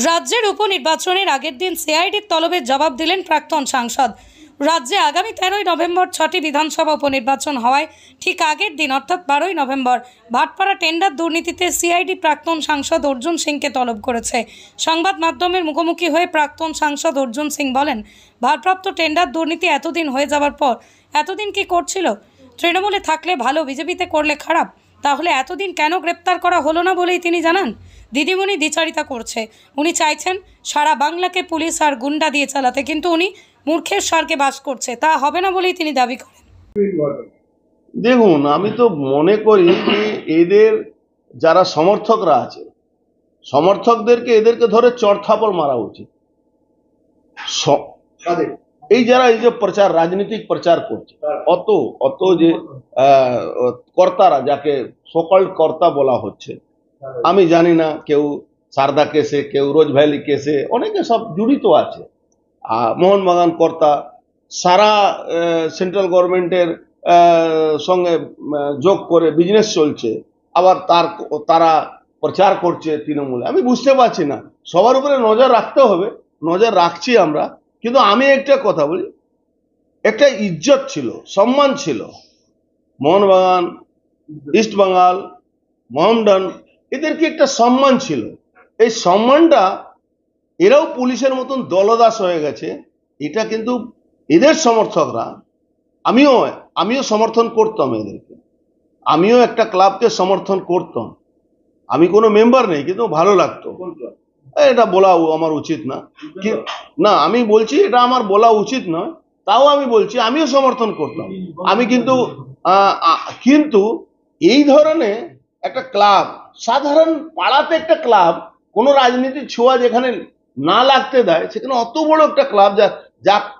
রাজ্যের উপনির্বাচনের আগের দিন সিআইডির তলবের জবাব দিলেন প্রাক্তন সাংসদ। রাজ্যে আগামী 13ই নভেম্বর 6টি বিধানসভা উপনির্বাচন হওয়ায় ঠিক আগের দিন অর্থাৎ 12ই নভেম্বর ভাটপাড়া টেন্ডার দুর্নীতিতে সিআইডি প্রাক্তন সাংসদ অর্জুন সিংকে তলব করেছে। সংবাদ মাধ্যমের মুখোমুখি হয়ে প্রাক্তন সাংসদ অর্জুন সিং বলেন, ভারপ্রাপ্ত টেন্ডার দুর্নীতি এতদিন হয়ে যাওয়ার পর এতদিন কি করছিল? তৃণমূলে থাকলে ভালো, বিজেপিতে করলে খারাপ। তাহলে এতদিন কেন গ্রেপ্তার করা হলো না বলেই তিনি জানান। দিদিমণি দ্বিচারিতা করছে। উনি চাইছেন সারা বাংলাকে পুলিশ আর গুন্ডা দিয়ে চালাতে, কিন্তু উনি মূর্খের স্বর্গে বাস করছে, তা হবে না বলেই তিনি দাবি করেন। দেখুন, আমি তো মনে করি যে এদের যারা সমর্থকরা আছে, সমর্থকদেরকে এদেরকে ধরে চড়থাপড় মারা উচিত। এই যারা এই যে প্রচার, রাজনৈতিক প্রচার করছে, অত অত যে কর্তারা, যাকে সকল কর্তা বলা হচ্ছে, আমি জানি না, কেউ সারদা কেসে, কেউ রোজ ভ্যালি কেসে, অনেকে সব জড়িত আছে। মোহনবাগান কর্তা, সারা সেন্ট্রাল গভর্নমেন্টের সঙ্গে যোগ করে বিজনেস চলছে, আবার তারা প্রচার করছে তৃণমূলে। আমি বুঝতে পারছি না, সবার উপরে নজর রাখতে হবে, নজর রাখছি আমরা। কিন্তু আমি একটা কথা বলি, একটা ইজ্জত ছিল, সম্মান ছিল। মোহনবাগান, ইস্ট বেঙ্গল, মোহামডান, এদেরকে একটা সম্মান ছিল। এই সম্মানটা এরাও পুলিশের মতন দলদাস হয়ে গেছে। এটা কিন্তু এদের সমর্থকরা, আমিও সমর্থন করতাম এদেরকে। আমিও একটা ক্লাবকে সমর্থন করতাম। আমি কোনো মেম্বার নেই, কিন্তু ভালো লাগতো। এটা বলা আমার উচিত না, না আমি বলছি এটা আমার বলা উচিত নয়, তাও আমি বলছি আমিও সমর্থন করতাম। আমি কিন্তু এই ধরনের একটা ক্লাব, সাধারণ পাড়াতে একটা ক্লাব, কোনো রাজনীতির ছোঁয়া যেখানে না লাগতে দেয়, সেখানে অত বড় একটা ক্লাব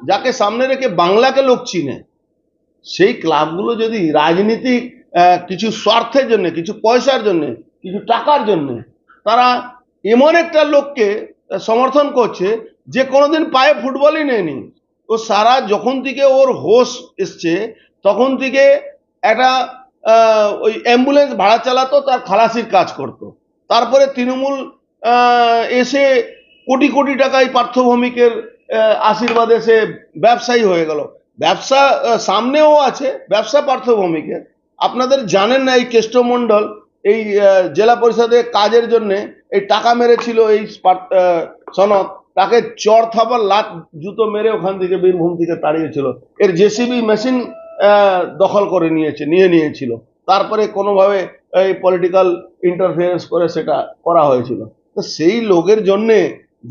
যাকে সামনে রেখে বাংলাকে লোক চিনে, সেই ক্লাবগুলো যদি রাজনীতিক কিছু স্বার্থের জন্য, কিছু পয়সার জন্য, কিছু টাকার জন্য তারা এমন একটা লোককে সমর্থন করছে যে কোনোদিন পায়ে ফুটবলই নেয়নি, ও সারা যখন থেকে ওর হোশ এসছে তখন থেকে একটা ওই অ্যাম্বুলেন্স ভাড়া চালাতো, তার খালাসির কাজ করত। তারপরে তৃণমূল এসে কোটি কোটি টাকায় পার্থভৌমিকের আশীর্বাদে সে ব্যবসায়ী হয়ে গেল। ব্যবসা সামনেও আছে, ব্যবসা পার্থভৌমিকের। আপনাদের জানেন না, এই কেষ্টমণ্ডল এই জেলা পরিষদে কাজের জন্য এই টাকা মেরেছিল, এই সনদ, তাকে চড় থাপার লাত জুতো মেরে ওখান থেকে বীরভূম থেকে তাড়িয়েছিল। এর জেসিবি মেশিন দখল করে নিয়েছিল। তারপরে কোনোভাবে এই পলিটিক্যাল ইন্টারফিয়ারেন্স করে সেটা করা হয়েছিল। তো সেই লোকের জন্যে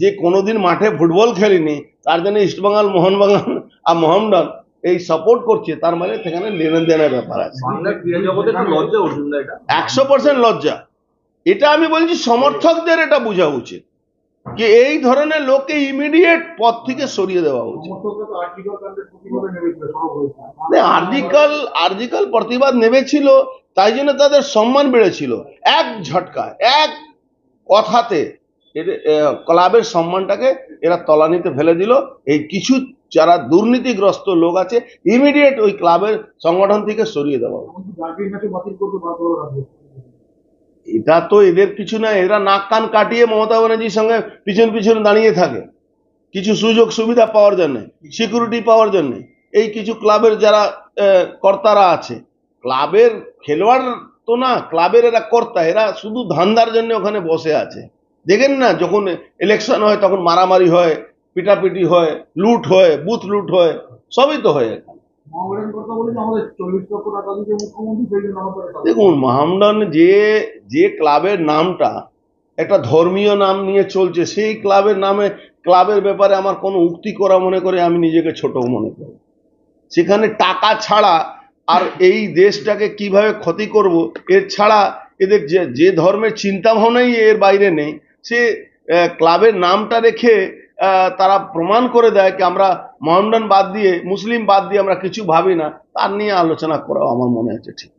যে কোনোদিন মাঠে ফুটবল খেলেনি, তার জন্য ইস্টবেঙ্গল, মোহনবাগান আর মোহামডান এই সাপোর্ট করছে, তার মানে সেখানে লেনদেনের ব্যাপার আছে। 100% লজ্জা। এটা আমি বলছি সমর্থকদের এটা বোঝা উচিত যে এই ধরনের লোককে ইমিডিয়েট পদ থেকে সরিয়ে দেওয়া উচিত। আর্জিকাল প্রতিবাদ নেমেছিল, তাই জন্য তাদের সম্মান বেড়েছিল। এক ঝটকায়, এক কথাতে ক্লাবের সম্মানটাকে এরা তলানিতে ফেলে দিল। এই কিছু যারা দুর্নীতিগ্রস্ত লোক আছে, ইমিডিয়েট ওই ক্লাবের সংগঠন থেকে সরিয়ে দেওয়া। এটা তো এদের কিছু না, এরা নাক কান কাটিয়ে মমতা ব্যানার্জির সঙ্গে পিছনে দাঁড়িয়ে থাকে কিছু সুযোগ সুবিধা পাওয়ার জন্য, সিকিউরিটি পাওয়ার জন্য। এই কিছু ক্লাবের যারা কর্তারা আছে, ক্লাবের খেলোয়াড় তো না, ক্লাবের এরা কর্তা, এরা শুধু ধান্দার জন্য ওখানে বসে আছে। দেখেন না, যখন ইলেকশন হয় তখন মারামারি হয়, পিটাপিটি হয়, লুট হয়, বুথ লুট হয়, সবই তো হয়। দেখুন, মোহামডান যে ক্লাবের নামটা একটা ধর্মীয় নাম নিয়ে চলছে, সেই ক্লাবের ব্যাপারে আমার কোনো উক্তি করা মনে করে আমি নিজেকে ছোট মনে করি। সেখানে টাকা ছাড়া আর এই দেশটাকে কিভাবে ক্ষতি করব, এর ছাড়া এদের যে ধর্মের চিন্তা ভাবনাই এর বাইরে নেই। সে ক্লাবের নামটা রেখে তারা প্রমাণ করে দেয় কি আমরা মোহামডান বাদ দিয়ে, মুসলিম বাদ দিয়ে আমরা কিছু ভাবি না, তার নিয়ে আলোচনা করা আমার মনে হচ্ছে ঠিক।